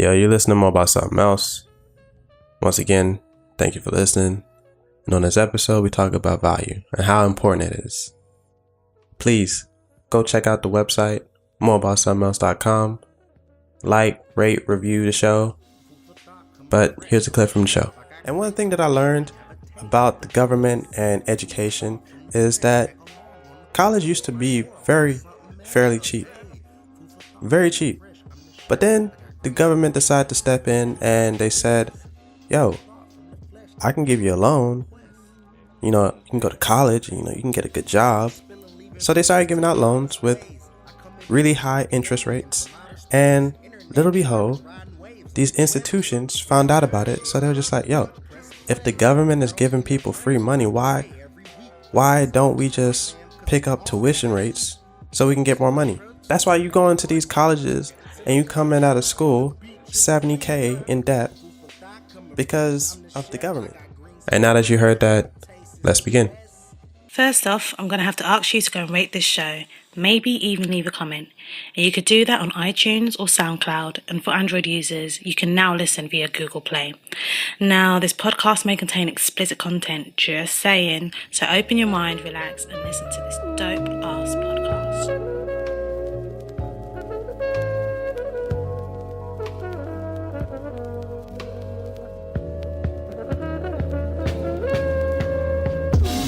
Yo, you're listening more about something else. Once again, thank you for listening. And on this episode, we talk about value and how important it is. Please go check out the website, moreaboutsomethingelse.com. Like, rate, review the show. But here's a clip from the show. And one thing that I learned about the government and education is that college used to be fairly cheap. Very cheap. But then the government decided to step in and they said, yo, I can give you a loan. You can go to college, you can get a good job. So they started giving out loans with really high interest rates. And little behold, these institutions found out about it. So they were just like, yo, if the government is giving people free money, why don't we just pick up tuition rates so we can get more money? That's why you go into these colleges and you come in out of school $70,000 in debt because of the government. And now that you heard that, let's begin. First off, I'm going to have to ask you to go and rate this show, maybe even leave a comment. And you could do that on iTunes or SoundCloud, and for Android users, you can now listen via Google Play. Now, this podcast may contain explicit content, just saying, so open your mind, relax, and listen to this dope-ass podcast.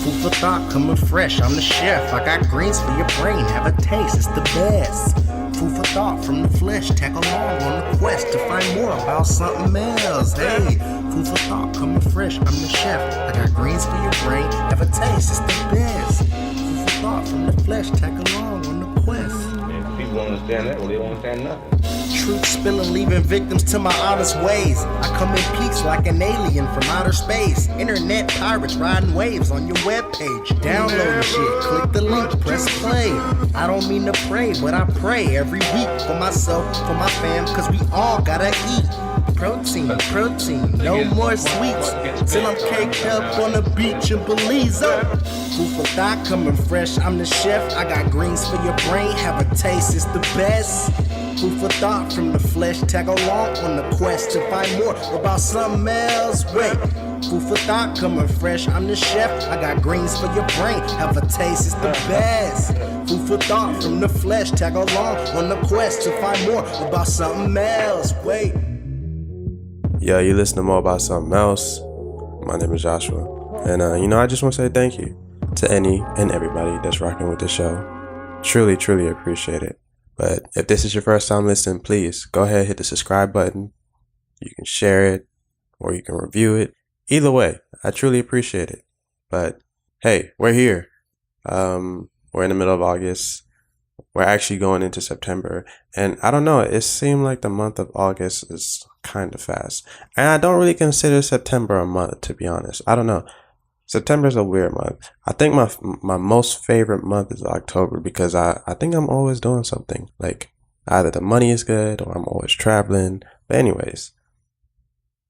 Food for thought, coming fresh, I'm the chef. I got greens for your brain, have a taste, it's the best. Food for thought from the flesh, tag along on the quest to find more about something else. Hey, food for thought, coming fresh, I'm the chef. I got greens for your brain, have a taste, it's the best. Food for thought from the flesh, tag along on the quest. If people don't understand that, well, they don't understand nothing. Truth spilling, leaving victims to my honest ways. I come in peace like an alien from outer space. Internet pirates riding waves on your webpage. Download the shit, click the link, press play. I don't mean to pray, but I pray every week for myself, for my fam, cause we all gotta eat. Protein, no more sweets. Till I'm caked up on the beach in Belize. Food for thought, coming fresh, I'm the chef. I got greens for your brain, have a taste, it's the best. Food for thought from the flesh, tag along on the quest to find more about something else. Wait, food for thought, coming fresh, I'm the chef. I got greens for your brain, have a taste, it's the best. Food for thought from the flesh, tag along on the quest to find more about something else. Wait. Yo, you listen to more about something else. My name is Joshua. And, I just want to say thank you to any and everybody that's rocking with the show. Truly, truly appreciate it. But if this is your first time listening, please go ahead, hit the subscribe button. You can share it or you can review it. Either way, I truly appreciate it. But hey, we're here. We're in the middle of August. We're actually going into September. And I don't know, it seemed like the month of August is kind of fast. And I don't really consider September a month, to be honest. I don't know. September is a weird month. I think my most favorite month is October because I think I'm always doing something. Like either the money is good or I'm always traveling. But anyways,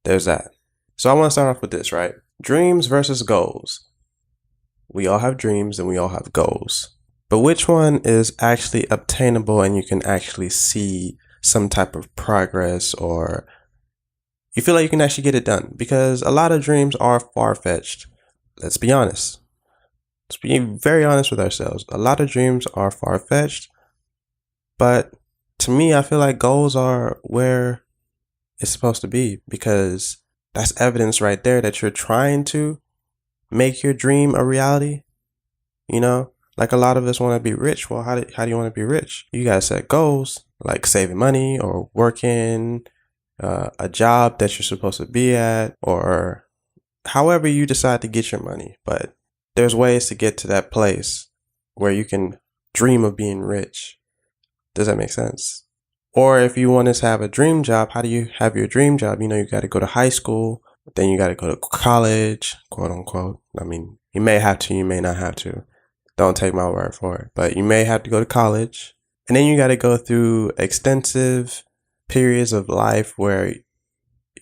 there's that. So I want to start off with this, right? Dreams versus goals. We all have dreams and we all have goals. But which one is actually obtainable and you can actually see some type of progress or you feel like you can actually get it done? Because a lot of dreams are far-fetched. Let's be honest. Let's be very honest with ourselves. A lot of dreams are far-fetched, but to me, I feel like goals are where it's supposed to be because that's evidence right there that you're trying to make your dream a reality. Like a lot of us want to be rich. Well, how do you want to be rich? You gotta set goals like saving money or working a job that you're supposed to be at or however you decide to get your money. But there's ways to get to that place where you can dream of being rich. Does that make sense? Or if you want to have a dream job, how do you have your dream job? You got to go to high school, then you got to go to college, quote unquote. I mean, you may have to, you may not have to. Don't take my word for it. But you may have to go to college. And then you got to go through extensive periods of life where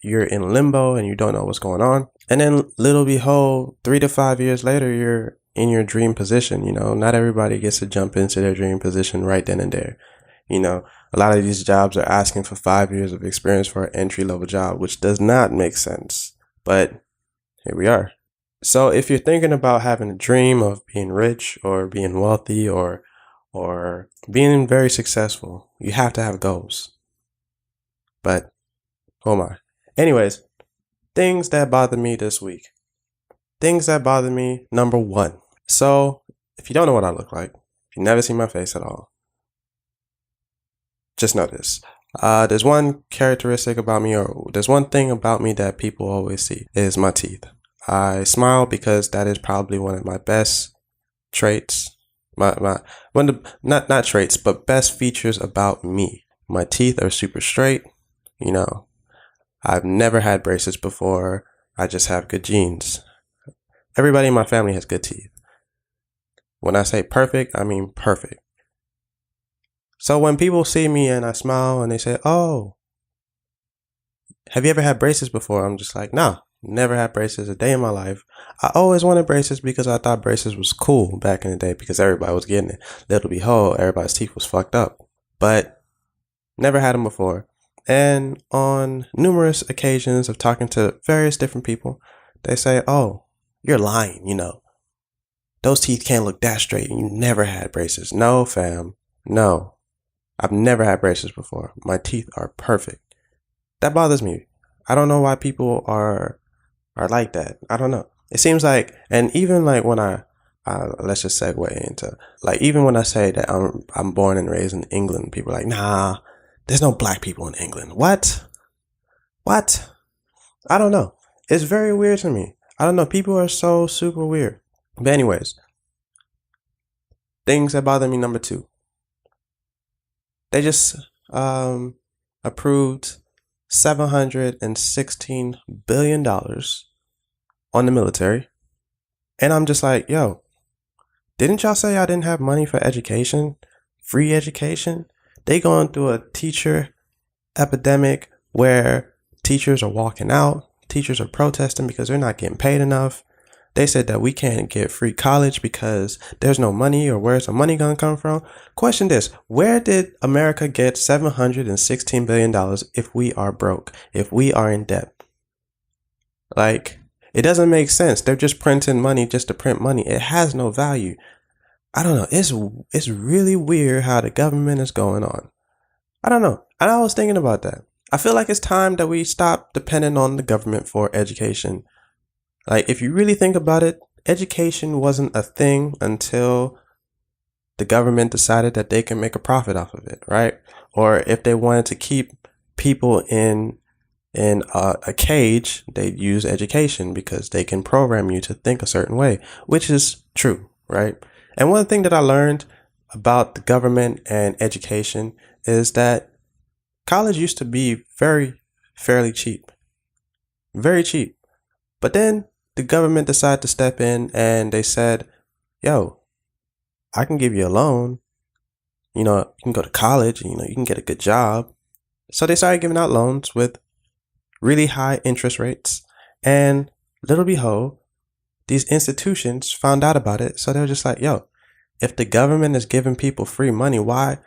you're in limbo and you don't know what's going on. And then little behold, 3 to 5 years later, you're in your dream position. Not everybody gets to jump into their dream position right then and there. You know, a lot of these jobs are asking for 5 years of experience for an entry-level job, which does not make sense. But here we are. So if you're thinking about having a dream of being rich or being wealthy or being very successful, you have to have goals. But oh my. Anyways, things that bother me this week. Things that bother me, number one. So if you don't know what I look like, if you never see my face at all, just know this. There's one characteristic about me, or there's one thing about me that people always see, is my teeth. I smile because that is probably one of my best traits. Not traits, but best features about me. My teeth are super straight. You know, I've never had braces before. I just have good genes. Everybody in my family has good teeth. When I say perfect, I mean perfect. So when people see me and I smile and they say, "Oh, have you ever had braces before?" I'm just like, "No, never had braces a day in my life." I always wanted braces because I thought braces was cool back in the day because everybody was getting it. Little behold, everybody's teeth was fucked up. But never had them before. And on numerous occasions of talking to various different people, they say, "Oh, you're lying, you know. Those teeth can't look that straight and you never had braces." No, fam. No. I've never had braces before. My teeth are perfect. That bothers me. I don't know why people are like that. I don't know. It seems like, and even like when I let's just segue into, like, even when I say that I'm born and raised in England, people are like, "Nah, there's no black people in England." What? I don't know. It's very weird to me. I don't know. People are so super weird. But anyways, things that bother me, number two. They just approved $716 billion on the military. And I'm just like, yo, didn't y'all say y'all didn't have money for education? Free education? They going through a teacher epidemic where teachers are walking out. Teachers are protesting because they're not getting paid enough. They said that we can't get free college because there's no money, or where's the money going to come from? Question this: where did America get $716 billion if we are broke, if we are in debt? Like, it doesn't make sense. They're just printing money just to print money. It has no value. I don't know. It's really weird how the government is going on. I don't know. And I was thinking about that. I feel like it's time that we stop depending on the government for education. Like, if you really think about it, education wasn't a thing until the government decided that they can make a profit off of it, right? Or if they wanted to keep people in a cage, they'd use education because they can program you to think a certain way, which is true, right? And one thing that I learned about the government and education is that college used to be fairly cheap, very cheap. But then the government decided to step in and they said, "Yo, I can give you a loan. You know, you can go to college, you know, you can get a good job." So they started giving out loans with really high interest rates. And little behold, these institutions found out about it. So they were just like, "Yo, if the government is giving people free money, why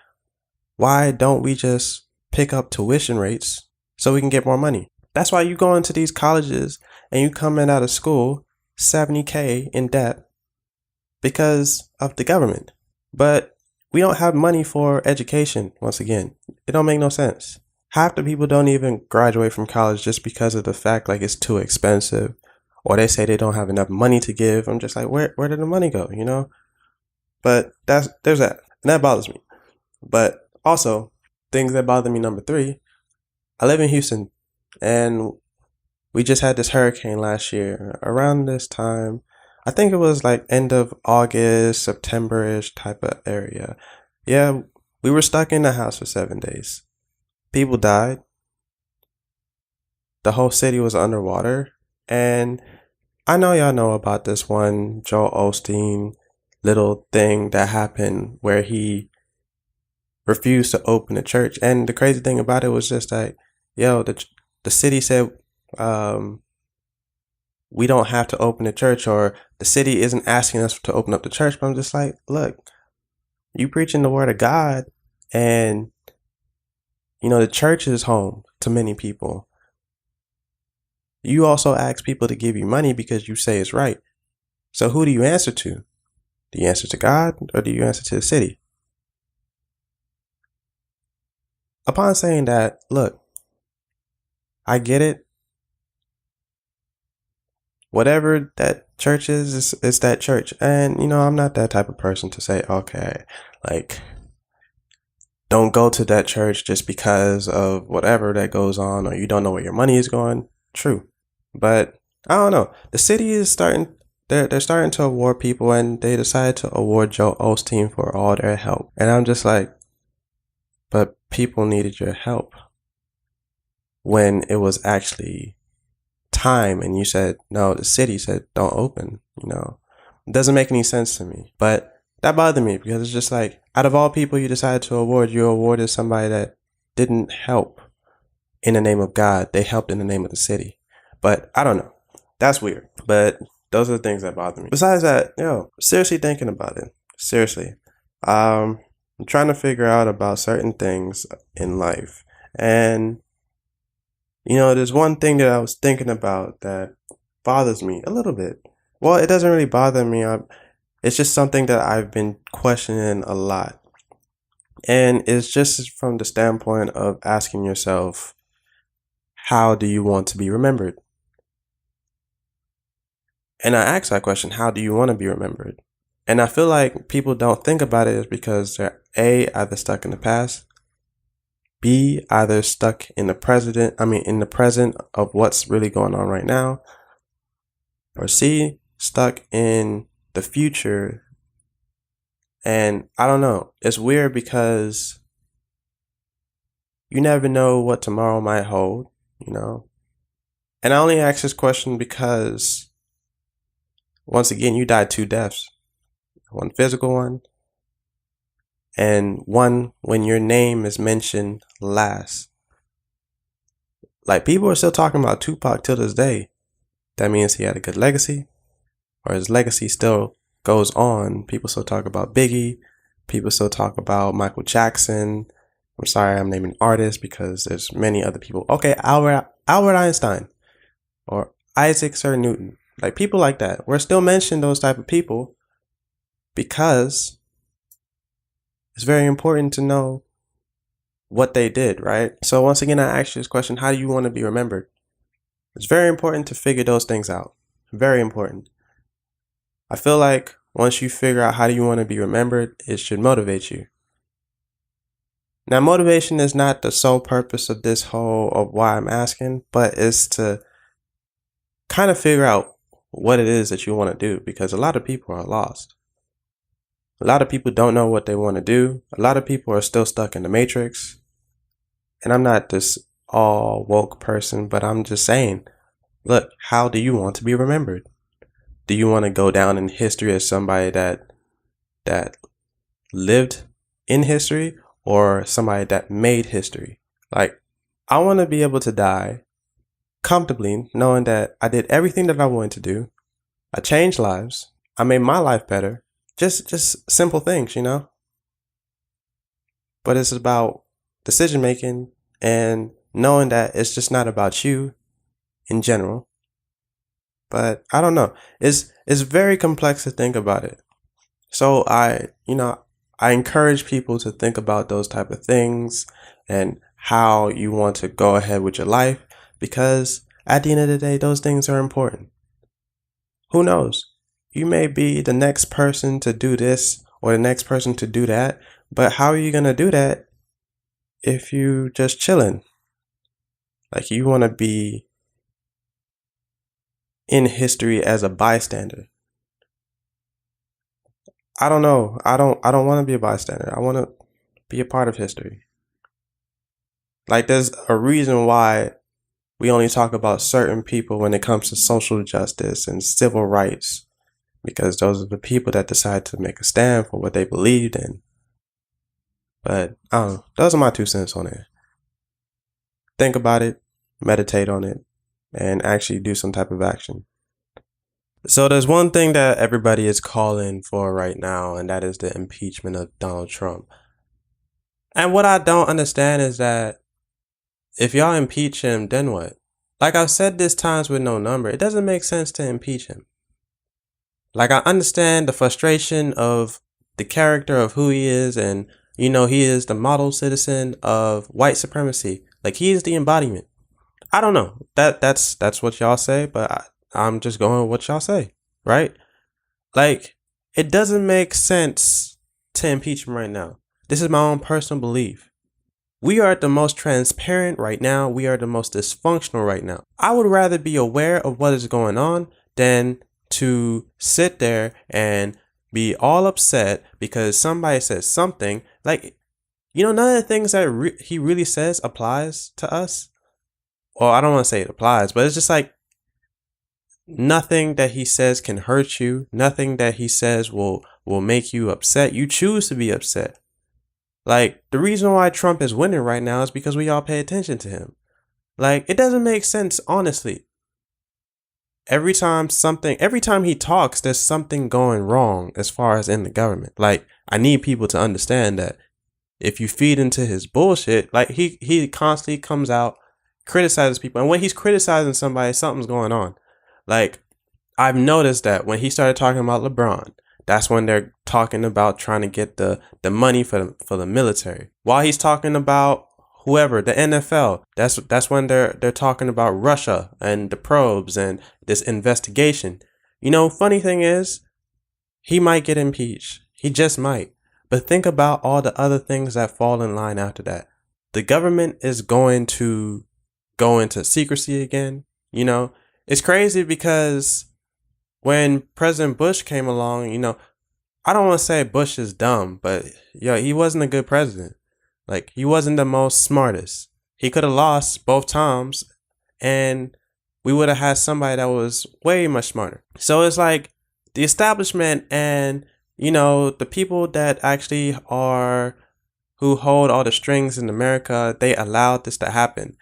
don't we just pick up tuition rates so we can get more money?" That's why you go into these colleges and you come in out of school $70K in debt because of the government. But we don't have money for education. Once again, it don't make no sense. Half the people don't even graduate from college just because of the fact like it's too expensive, or they say they don't have enough money to give. I'm just like, where did the money go, you know? But there's that, and that bothers me. But also, things that bother me, number three, I live in Houston, and we just had this hurricane last year around this time. I think it was like end of August, September-ish type of area. Yeah, we were stuck in the house for 7 days. People died. The whole city was underwater. And I know y'all know about this one Joel Osteen little thing that happened where he refused to open the church. And the crazy thing about it was just like, yo, the city said, we don't have to open the church, or the city isn't asking us to open up the church. But I'm just like, look, you preaching the word of God and The church is home to many people. You also ask people to give you money because you say it's right. So who do you answer to? Do you answer to God or do you answer to the city? Upon saying that, look, I get it. Whatever that church is that church. And, I'm not that type of person to say, okay, like, don't go to that church just because of whatever that goes on, or you don't know where your money is going. True. But I don't know. The city is they're starting to award people, and they decided to award Joel Osteen for all their help. And I'm just like, but people needed your help when it was actually time, and you said, no, the city said, don't open, It doesn't make any sense to me. But that bothered me because it's just like, out of all people you decided to award, you awarded somebody that didn't help in the name of God. They helped in the name of the city. But I don't know. That's weird. But those are the things that bother me. Besides that, seriously thinking about it. Seriously. I'm trying to figure out about certain things in life. And, there's one thing that I was thinking about that bothers me a little bit. Well, it doesn't really bother me. It's just something that I've been questioning a lot. And it's just from the standpoint of asking yourself, how do you want to be remembered? And I ask that question, how do you want to be remembered? And I feel like people don't think about it is because they're either stuck in the past, B, either stuck in the present of what's really going on right now, or C, stuck in the future. And I don't know. It's weird because you never know what tomorrow might hold, And I only ask this question because, once again, you died 2 deaths. One physical one, and one when your name is mentioned last. Like, people are still talking about Tupac till this day. That means he had a good legacy, or his legacy still goes on. People still talk about Biggie. People still talk about Michael Jackson. I'm sorry, I'm naming artists because there's many other people. Okay, Albert Einstein or Isaac Sir Newton. Like, people like that. We're still mentioning those type of people because it's very important to know what they did, right? So once again, I ask you this question, how do you want to be remembered? It's very important to figure those things out. Very important. I feel like once you figure out how do you want to be remembered, it should motivate you. Now, motivation is not the sole purpose of this of why I'm asking, but it's to kind of figure out what it is that you want to do, because a lot of people are lost. A lot of people don't know what they want to do. A lot of people are still stuck in the matrix. And I'm not this all woke person, but I'm just saying, look, how do you want to be remembered? Do you want to go down in history as somebody that lived in history, or somebody that made history? Like, I want to be able to die comfortably knowing that I did everything that I wanted to do. I changed lives. I made my life better. Just simple things, But it's about decision making and knowing that it's just not about you in general. But I don't know. It's very complex to think about it. So I encourage people to think about those type of things and how you want to go ahead with your life, because at the end of the day, those things are important. Who knows? You may be the next person to do this or the next person to do that, but how are you going to do that if you just chilling? Like, you want to be in history as a bystander. I don't know. I don't want to be a bystander. I want to be a part of history. Like, there's a reason why we only talk about certain people when it comes to social justice and civil rights, because those are the people that decide to make a stand for what they believed in. But I don't know. Those are my 2 cents on it. Think about it, meditate on it, and actually do some type of action. So there's one thing that everybody is calling for right now, and that is the impeachment of Donald Trump. And what I don't understand is that if y'all impeach him, then what? Like I've said this times with no number, it doesn't make sense to impeach him. Like, I understand the frustration of the character of who he is, and he is the model citizen of white supremacy. Like, he is the embodiment. I don't know. That's what y'all say, but I'm just going with what y'all say, right? Like, it doesn't make sense to impeach him right now. This is my own personal belief. We are the most transparent right now. We are the most dysfunctional right now. I would rather be aware of what is going on than to sit there and be all upset because somebody says something. Like, none of the things that he really says applies to us. Well, I don't want to say it applies, but it's just like nothing that he says can hurt you. Nothing that he says will make you upset. You choose to be upset. Like, the reason why Trump is winning right now is because we all pay attention to him. Like, it doesn't make sense, honestly. Every time he talks, there's something going wrong as far as in the government. Like, I need people to understand that if you feed into his bullshit, like he constantly comes out, criticizes people. And when he's criticizing somebody, something's going on. Like, I've noticed that when he started talking about LeBron, that's when they're talking about trying to get the money for the military. While he's talking about whoever, the NFL, that's when they're talking about Russia and the probes and this investigation. Funny thing is, he might get impeached. He just might. But think about all the other things that fall in line after that. The government is going to go into secrecy again. It's crazy because when President Bush came along, I don't want to say Bush is dumb, but he wasn't a good president. Like, he wasn't the most smartest. He could have lost both times and we would have had somebody that was way much smarter. So it's like the establishment and, the people that actually who hold all the strings in America, they allowed this to happen.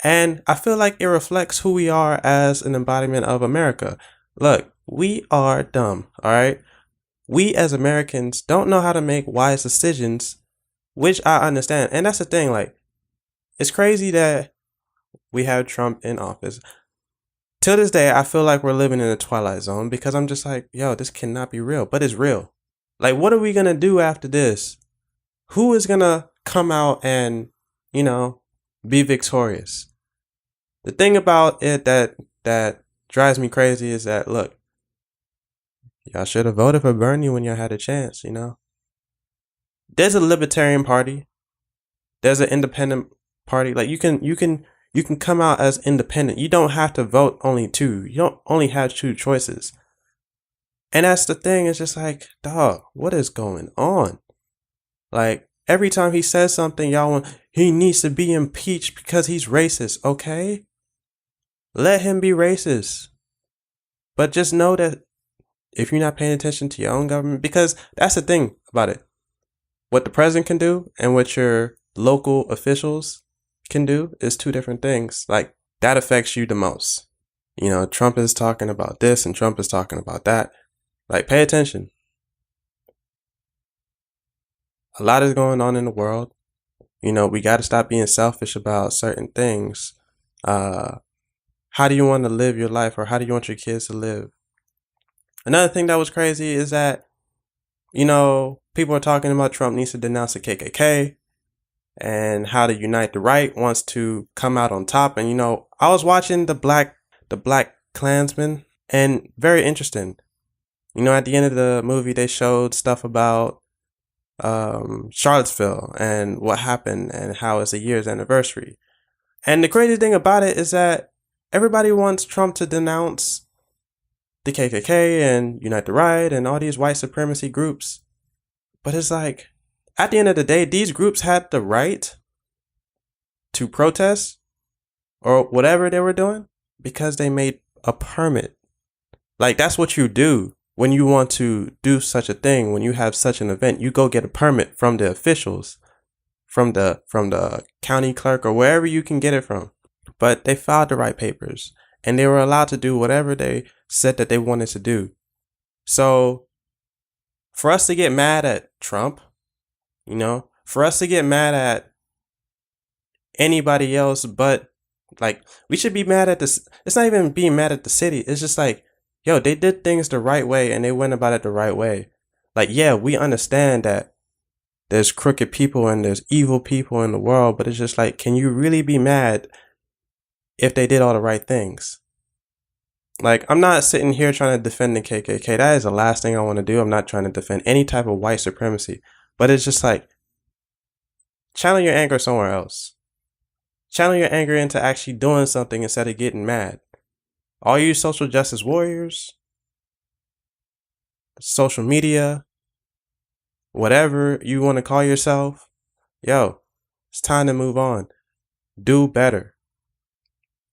And I feel like it reflects who we are as an embodiment of America. Look, we are dumb, all right? We as Americans don't know how to make wise decisions, which I understand. And that's the thing, like, it's crazy that we have Trump in office. Till this day, I feel like we're living in a twilight zone because I'm just like, this cannot be real, but it's real. Like, what are we going to do after this? Who is going to come out and, be victorious? The thing about it that drives me crazy is that, look, y'all should have voted for Bernie when y'all had a chance, There's a Libertarian Party. There's an Independent Party. Like, you can come out as independent. You don't have to vote only two. You don't only have two choices. And that's the thing. It's just like, dog, what is going on? Like, every time he says something, he needs to be impeached because he's racist. Okay? Let him be racist. But just know that if you're not paying attention to your own government, because that's the thing about it. What the president can do and what your local officials can do is two different things. Like, that affects you the most. Trump is talking about this and Trump is talking about that. Like, pay attention. A lot is going on in the world. We got to stop being selfish about certain things. How do you want to live your life, or how do you want your kids to live? Another thing that was crazy is that, people are talking about Trump needs to denounce the KKK and how to unite the right wants to come out on top. And, I was watching the Black Klansman, and very interesting. At the end of the movie, they showed stuff about Charlottesville and what happened and how it's a year's anniversary. And the crazy thing about it is that everybody wants Trump to denounce the KKK and Unite the Right and all these white supremacy groups. But it's like, at the end of the day, these groups had the right to protest or whatever they were doing because they made a permit. Like, that's what you do when you want to do such a thing. When you have such an event, you go get a permit from the officials, from the county clerk or wherever you can get it from. But they filed the right papers and they were allowed to do whatever they said that they wanted to do. So for us to get mad at Trump, for us to get mad at anybody else, but like we should be mad at this. It's not even being mad at the city. It's just like, yo, they did things the right way and they went about it the right way. Like, yeah, we understand that there's crooked people and there's evil people in the world, but it's just like, can you really be mad if they did all the right things? Like, I'm not sitting here trying to defend the KKK. That is the last thing I want to do. I'm not trying to defend any type of white supremacy. But it's just like, channel your anger somewhere else. Channel your anger into actually doing something instead of getting mad. All you social justice warriors, social media, whatever you want to call yourself, yo, it's time to move on. Do better.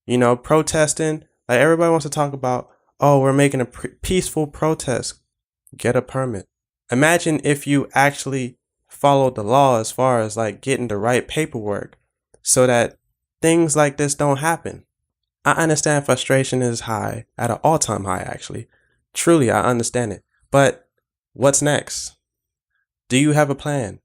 You know, protesting, like everybody wants to talk about, oh, we're making a peaceful protest. Get a permit. Imagine if you actually followed the law as far as like getting the right paperwork so that things like this don't happen. I understand frustration is high, at an all-time high actually. Truly, I understand it. But what's next? Do you have a plan?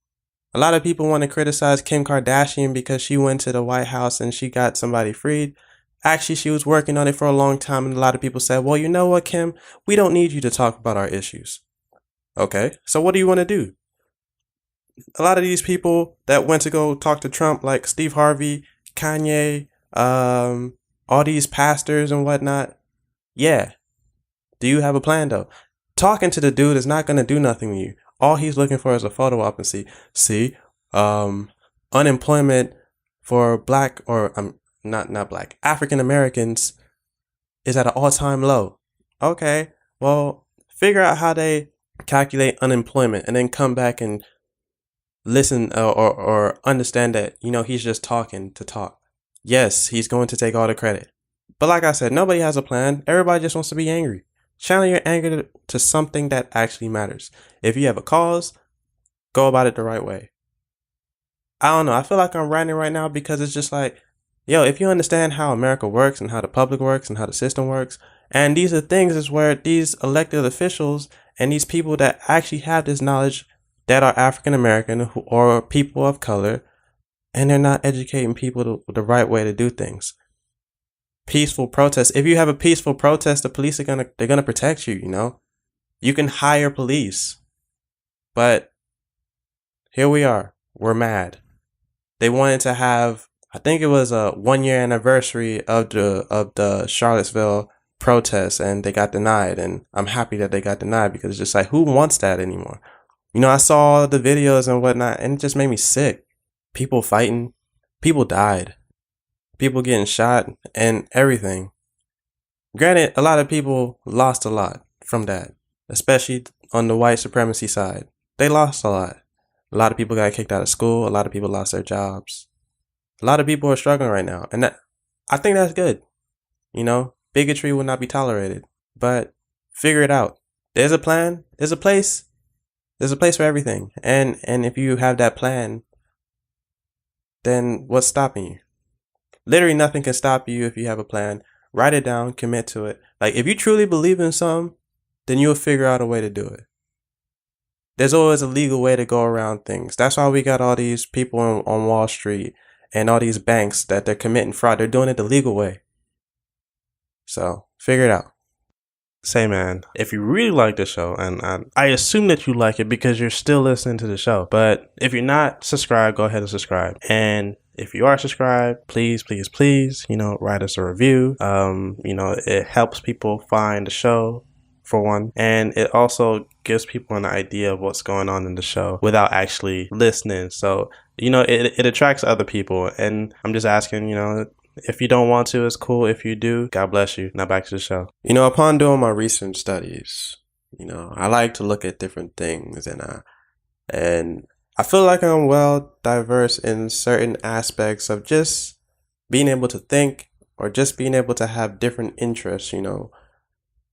A lot of people want to criticize Kim Kardashian because she went to the White House and she got somebody freed. Actually, she was working on it for a long time, and a lot of people said, well, you know what, Kim? We don't need you to talk about our issues. Okay, so what do you want to do? A lot of these people that went to go talk to Trump, like Steve Harvey, Kanye, all these pastors and whatnot. Yeah. Do you have a plan though? Talking to the dude is not going to do nothing to you. All he's looking for is a photo op and see, unemployment for black or not black, African Americans is at an all-time low. Okay, well, figure out how they calculate unemployment and then come back and listen or understand that, you know, he's just talking to talk. Yes, he's going to take all the credit. But like I said, nobody has a plan. Everybody just wants to be angry. Channel your anger to something that actually matters. If you have a cause, go about it the right way. I don't know. I feel like I'm ranting right now because it's just like, yo, if you understand how America works and how the public works and how the system works, and these are things is where these elected officials and these people that actually have this knowledge that are African American or people of color, and they're not educating people the right way to do things. Peaceful protest. If you have a peaceful protest, the police they're gonna protect you, you know? You can hire police. But here we are. We're mad. They wanted to have, I think it was a 1-year anniversary of the Charlottesville protests, and they got denied. And I'm happy that they got denied because it's just like, who wants that anymore? You know, I saw the videos and whatnot, and it just made me sick. People fighting. People died. People getting shot and everything. Granted, a lot of people lost a lot from that, especially on the white supremacy side. They lost a lot. A lot of people got kicked out of school. A lot of people lost their jobs. A lot of people are struggling right now. And I think that's good. You know, bigotry will not be tolerated. But figure it out. There's a plan. There's a place. There's a place for everything. And if you have that plan, then what's stopping you? Literally nothing can stop you if you have a plan. Write it down, commit to it. Like, if you truly believe in something, then you'll figure out a way to do it. There's always a legal way to go around things. That's why we got all these people on Wall Street and all these banks that they're committing fraud. They're doing it the legal way. So, figure it out. Say, man, if you really like the show, and I assume that you like it because you're still listening to the show, but if you're not subscribed, go ahead and subscribe. And if you are subscribed, please, you know, write us a review. You know, it helps people find the show, for one, and it also gives people an idea of what's going on in the show without actually listening. So, you know, it attracts other people, and I'm just asking, you know, if you don't want to, it's cool. If you do, God bless you. Now back to the show. You know, upon doing my recent studies, you know, I like to look at different things, and I feel like I'm well diverse in certain aspects of just being able to think or just being able to have different interests, you know.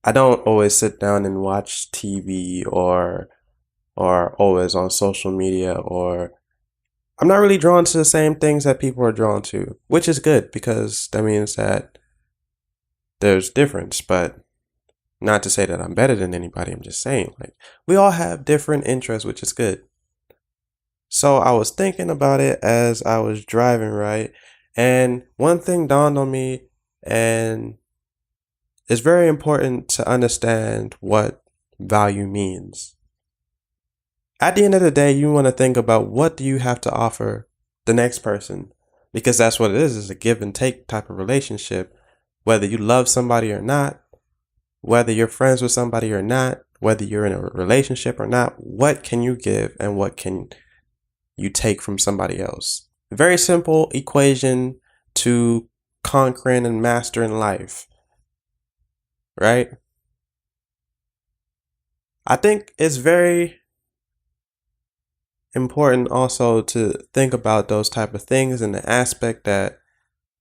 I don't always sit down and watch TV or always on social media, or I'm not really drawn to the same things that people are drawn to, which is good because that means that there's difference. But not to say that I'm better than anybody. I'm just saying, like, we all have different interests, which is good. So I was thinking about it as I was driving, right? And one thing dawned on me, and it's very important to understand what value means. At the end of the day, you want to think about what do you have to offer the next person, because that's what it is a give and take type of relationship. Whether you love somebody or not, whether you're friends with somebody or not, whether you're in a relationship or not, what can you give and what can you take from somebody else? Very simple equation to conquering and mastering life, right? I think it's very important also to think about those type of things in the aspect that,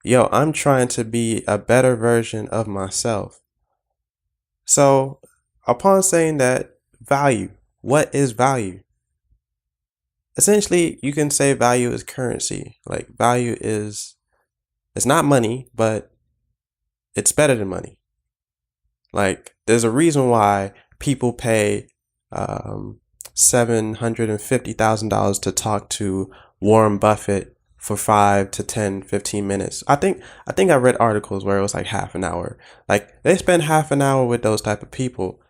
I'm trying to be a better version of myself. So upon saying that, value, what is value? Essentially, you can say value is currency. Like value is, it's not money, but it's better than money. Like there's a reason why people pay $750,000 to talk to Warren Buffett for 5 to 10, 15 minutes. I think I read articles where it was like half an hour. Like they spend half an hour with those type of people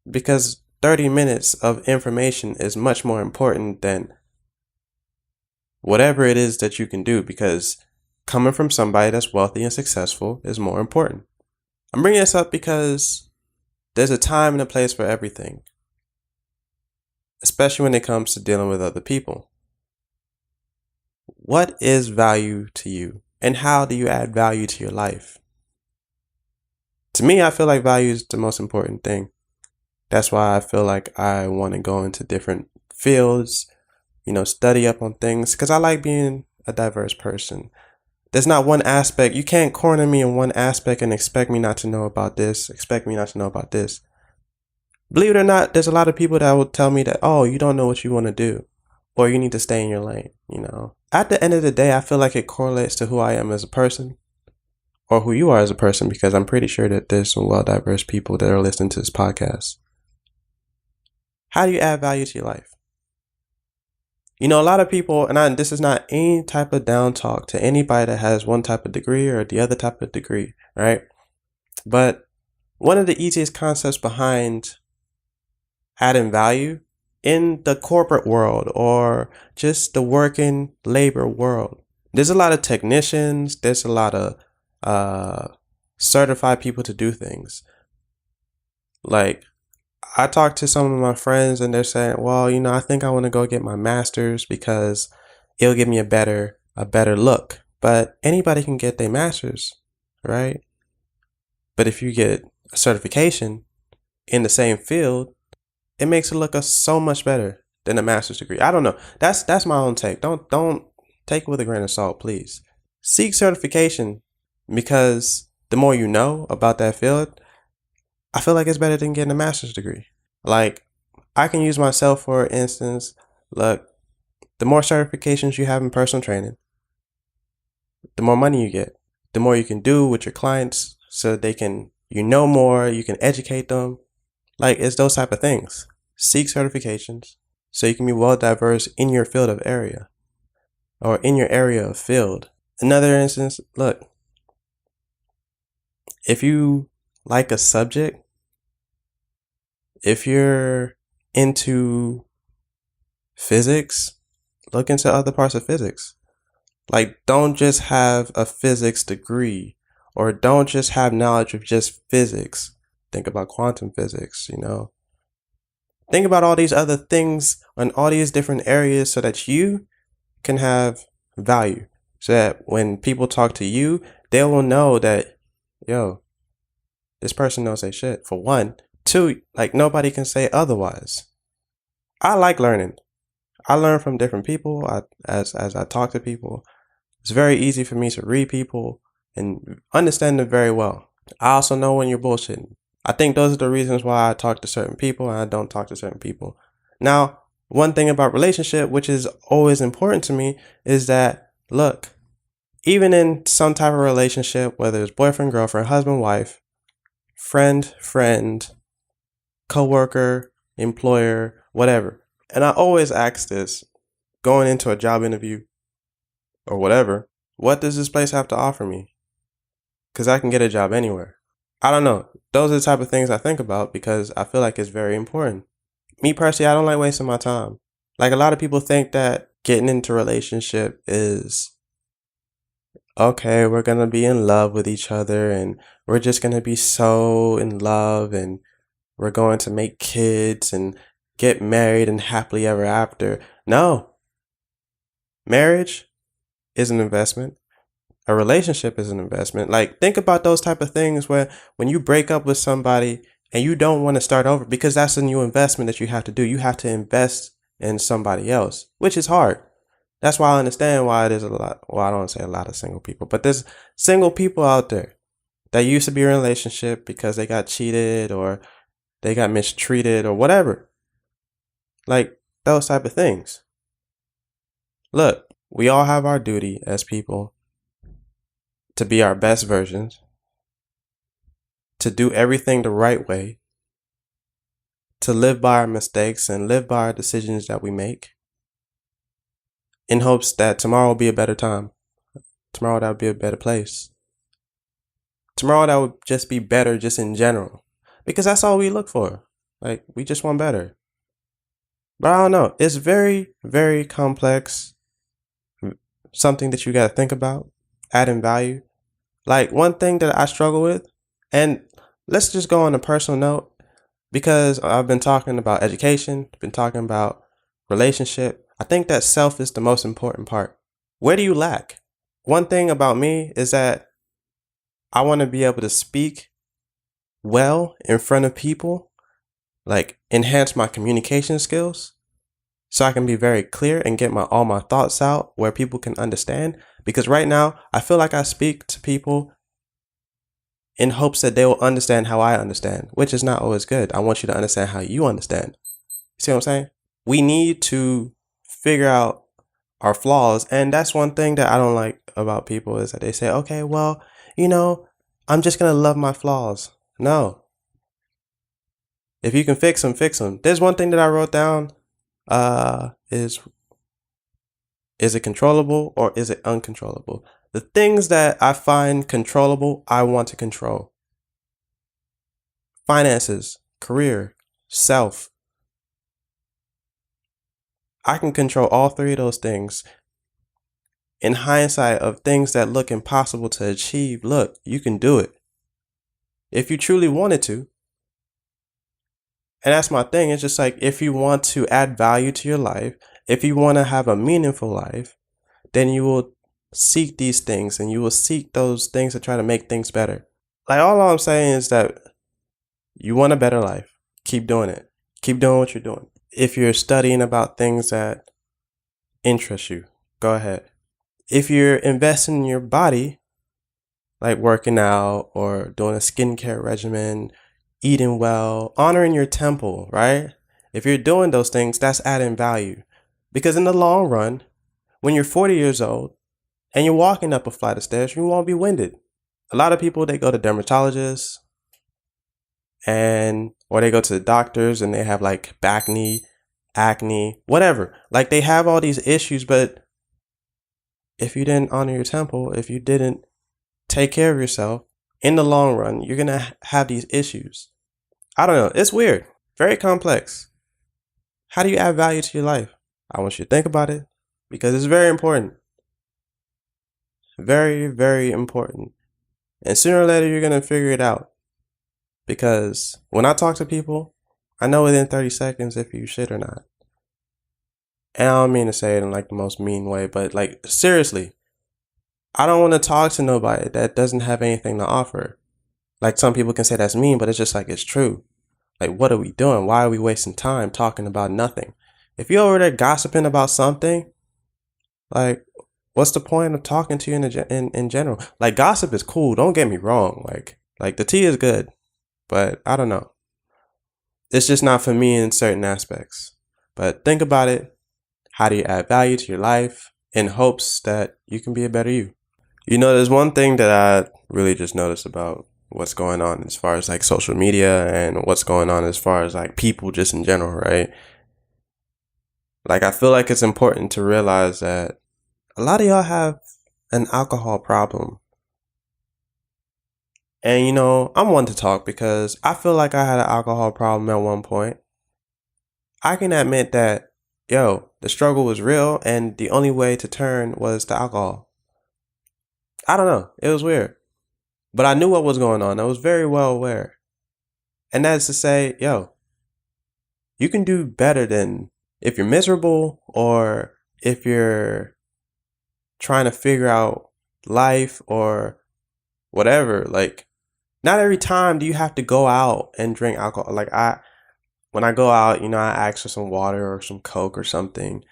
because 30 minutes of information is much more important than whatever it is that you can do, because coming from somebody that's wealthy and successful is more important. I'm bringing this up because there's a time and a place for everything, especially when it comes to dealing with other people. What is value to you, and how do you add value to your life? To me, I feel like value is the most important thing. That's why I feel like I want to go into different fields, study up on things, because I like being a diverse person. There's not one aspect. You can't corner me in one aspect and expect me not to know about this, expect me not to know about this. Believe it or not, there's a lot of people that will tell me that, oh, you don't know what you want to do, or you need to stay in your lane, At the end of the day, I feel like it correlates to who I am as a person, or who you are as a person, because I'm pretty sure that there's some well-diverse people that are listening to this podcast. How do you add value to your life? A lot of people, and this is not any type of down talk to anybody that has one type of degree or the other type of degree, right? But one of the easiest concepts behind adding value in the corporate world or just the working labor world, there's a lot of technicians, there's a lot of certified people to do things. Like, I talked to some of my friends and they're saying, well, I think I want to go get my master's because it'll give me a better look. But anybody can get their master's, right? But if you get a certification in the same field, it makes it look so much better than a master's degree. I don't know. That's my own take. Don't take it with a grain of salt, please. Seek certification, because the more you know about that field, I feel like it's better than getting a master's degree. Like, I can use myself for instance. Look, the more certifications you have in personal training, the more money you get, the more you can do with your clients so they can, more, you can educate them. Like, it's those type of things. Seek certifications so you can be well diverse in your field of area or in your area of field. Another instance, look, if you like a subject, if you're into physics, look into other parts of physics. Like, don't just have a physics degree, or don't just have knowledge of just physics. Think about quantum physics, Think about all these other things on all these different areas so that you can have value. So that when people talk to you, they will know that, this person knows their shit, for one. Two, like, nobody can say otherwise. I like learning. I learn from different people. As I talk to people, it's very easy for me to read people and understand them very well. I also know when you're bullshitting. I think those are the reasons why I talk to certain people and I don't talk to certain people. Now, one thing about relationship, which is always important to me, is that, look, even in some type of relationship, whether it's boyfriend, girlfriend, husband, wife, friend, coworker, employer, whatever. And I always ask this going into a job interview or whatever. What does this place have to offer me? Because I can get a job anywhere. I don't know. Those are the type of things I think about because I feel like it's very important. Me personally, I don't like wasting my time. Like a lot of people think that getting into a relationship is, okay, we're going to be in love with each other and we're just going to be so in love and we're going to make kids and get married and happily ever after. No. Marriage is an investment. A relationship is an investment. Like, think about those type of things where when you break up with somebody and you don't want to start over because that's a new investment that you have to do. You have to invest in somebody else, which is hard. That's why I understand why there's a lot, well, I don't want to say a lot of single people, but there's single people out there that used to be in a relationship because they got cheated or they got mistreated or whatever. Like, those type of things. Look, we all have our duty as people to be our best versions, to do everything the right way, to live by our mistakes and live by our decisions that we make, in hopes that tomorrow will be a better time. Tomorrow that would be a better place. Tomorrow that would just be better just in general. Because that's all we look for. Like, we just want better. But I don't know. It's very, very complex. Something that you got to think about. Adding value. Like, one thing that I struggle with, and let's just go on a personal note, because I've been talking about education, been talking about relationship. I think that self is the most important part. Where do you lack? One thing about me is that I want to be able to speak well in front of people, like enhance my communication skills so I can be very clear and get all my thoughts out where people can understand. Because right now, I feel like I speak to people in hopes that they will understand how I understand, which is not always good. I want you to understand how you understand. See what I'm saying? We need to figure out our flaws. And that's one thing that I don't like about people is that they say, okay, well, I'm just going to love my flaws. No. If you can fix them, fix them. There's one thing that I wrote down is it controllable or is it uncontrollable? The things that I find controllable, I want to control. Finances, career, self. I can control all three of those things. In hindsight of things that look impossible to achieve, look, you can do it. If you truly wanted to. And that's my thing. It's just like, if you want to add value to your life, if you want to have a meaningful life, then you will seek these things and you will seek those things to try to make things better. Like, all I'm saying is that you want a better life. Keep doing it. Keep doing what you're doing. If you're studying about things that interest you, go ahead. If you're investing in your body, like working out or doing a skincare regimen, eating well, honoring your temple, right? If you're doing those things, that's adding value. Because in the long run, when you're 40 years old and you're walking up a flight of stairs, you won't be winded. A lot of people, they go to dermatologists or they go to the doctors and they have like back knee, acne, whatever. Like, they have all these issues, but if you didn't honor your temple, if you didn't take care of yourself, in the long run, you're going to have these issues. I don't know. It's weird. Very complex. How do you add value to your life? I want you to think about it because it's very important. Very, very important. And sooner or later, you're going to figure it out. Because when I talk to people, I know within 30 seconds if you shit or not. And I don't mean to say it in like the most mean way, but like, seriously, I don't want to talk to nobody that doesn't have anything to offer. Like, some people can say that's mean, but it's just like, it's true. Like, what are we doing? Why are we wasting time talking about nothing? If you're over there gossiping about something, like, what's the point of talking to you in general? Like, gossip is cool. Don't get me wrong. Like the tea is good, but I don't know. It's just not for me in certain aspects. But think about it. How do you add value to your life in hopes that you can be a better you? There's one thing that I really just noticed about what's going on as far as like social media and what's going on as far as like people just in general, right? Like, I feel like it's important to realize that a lot of y'all have an alcohol problem. And you know, I'm one to talk because I feel like I had an alcohol problem at one point. I can admit that, yo, the struggle was real and the only way to turn was to alcohol. I don't know. It was weird. But I knew what was going on. I was very well aware. And that's to say, yo, you can do better than if you're miserable or if you're trying to figure out life or whatever. Like, not every time do you have to go out and drink alcohol. Like, when I go out, you know, I ask for some water or some Coke or something.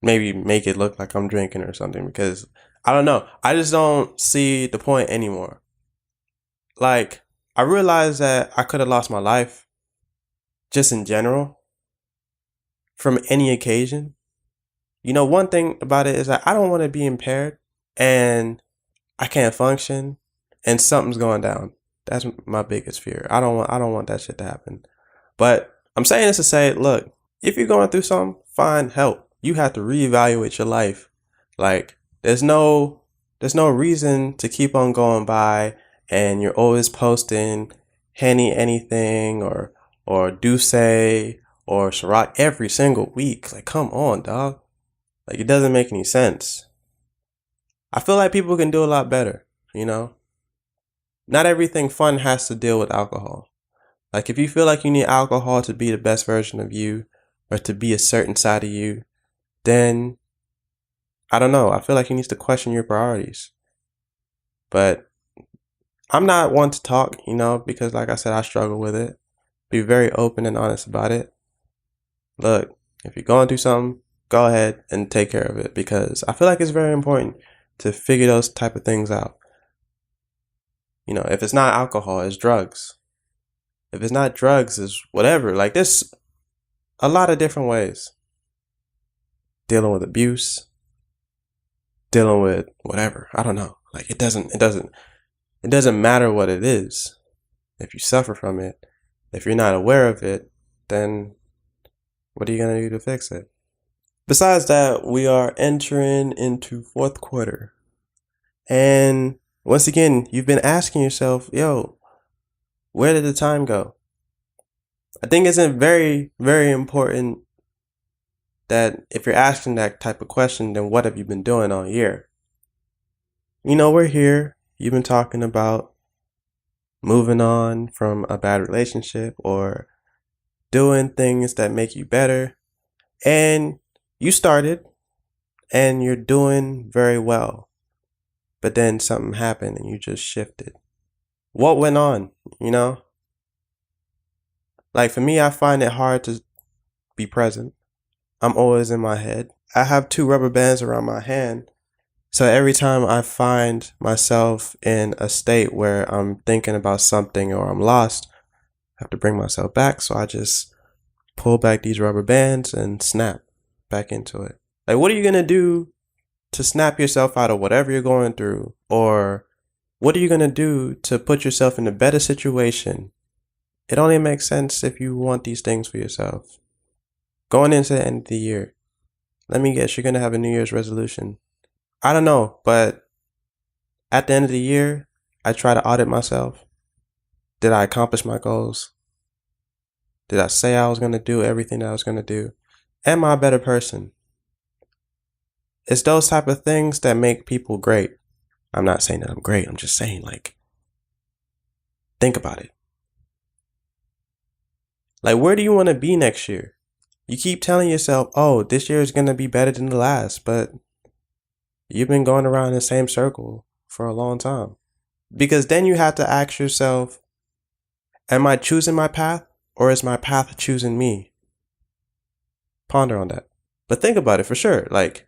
Maybe make it look like I'm drinking or something because I don't know. I just don't see the point anymore. Like, I realized that I could have lost my life just in general from any occasion. You know, one thing about it is that I don't want to be impaired and I can't function and something's going down. That's my biggest fear. I don't want that shit to happen. But I'm saying this to say, look, if you're going through something, find help. You have to reevaluate your life. Like, there's no reason to keep on going by and you're always posting Henny anything or Douce or Ciroc every single week. Like, come on, dog. Like, it doesn't make any sense. I feel like people can do a lot better, you know? Not everything fun has to deal with alcohol. Like, if you feel like you need alcohol to be the best version of you or to be a certain side of you, then I don't know. I feel like you need to question your priorities. But I'm not one to talk, you know, because like I said, I struggle with it. Be very open and honest about it. Look, if you're going through something, go ahead and take care of it because I feel like it's very important to figure those type of things out. You know, if it's not alcohol, it's drugs. If it's not drugs, it's whatever. Like, there's a lot of different ways. Dealing with abuse, dealing with whatever. I don't know. Like, it doesn't matter what it is. If you suffer from it, if you're not aware of it, then what are you going to do to fix it? Besides that, we are entering into fourth quarter. And once again, you've been asking yourself, yo, where did the time go? I think it's very, very important that if you're asking that type of question, then what have you been doing all year? You know, we're here. You've been talking about moving on from a bad relationship or doing things that make you better. And you started and you're doing very well. But then something happened and you just shifted. What went on, you know? Like, for me, I find it hard to be present. I'm always in my head. I have 2 rubber bands around my hand. So every time I find myself in a state where I'm thinking about something or I'm lost, I have to bring myself back. So I just pull back these rubber bands and snap back into it. Like, what are you going to do to snap yourself out of whatever you're going through? Or what are you going to do to put yourself in a better situation? It only makes sense if you want these things for yourself. Going into the end of the year, let me guess, you're going to have a New Year's resolution. I don't know, but at the end of the year, I try to audit myself. Did I accomplish my goals? Did I say I was going to do everything that I was going to do? Am I a better person? It's those type of things that make people great. I'm not saying that I'm great. I'm just saying, like, think about it. Like, where do you want to be next year? You keep telling yourself, oh, this year is going to be better than the last, but you've been going around in the same circle for a long time. Because then you have to ask yourself, am I choosing my path or is my path choosing me? Ponder on that. But think about it for sure. Like,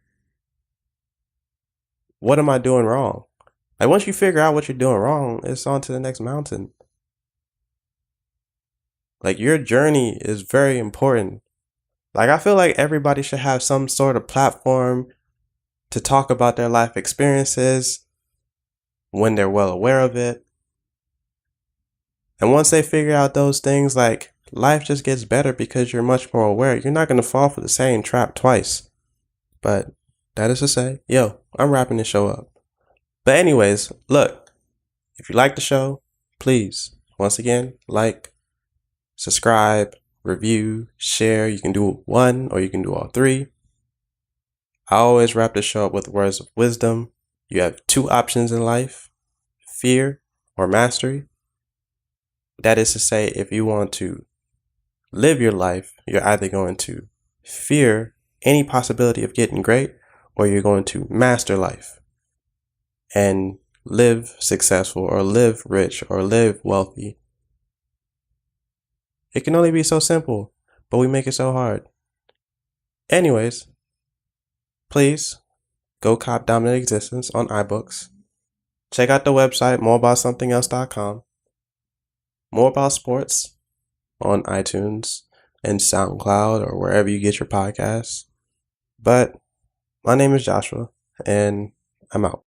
what am I doing wrong? Like, once you figure out what you're doing wrong, it's on to the next mountain. Like, your journey is very important. Like, I feel like everybody should have some sort of platform to talk about their life experiences when they're well aware of it. And once they figure out those things, like, life just gets better because you're much more aware. You're not going to fall for the same trap twice. But That is to say, yo, I'm wrapping this show up. But anyways, look, if you like the show, please, once again, like, subscribe, review, share. You can do one or you can do all three. I always wrap the show up with words of wisdom. You have two options in life, fear or mastery. That is to say, if you want to live your life, you're either going to fear any possibility of getting great, or you're going to master life and live successful or live rich or live wealthy. It can only be so simple, but we make it so hard. Anyways, please go cop Dominant Existence on iBooks. Check out the website moreaboutsomethingelse.com. More About Sports on iTunes and SoundCloud or wherever you get your podcasts. But my name is Joshua, and I'm out.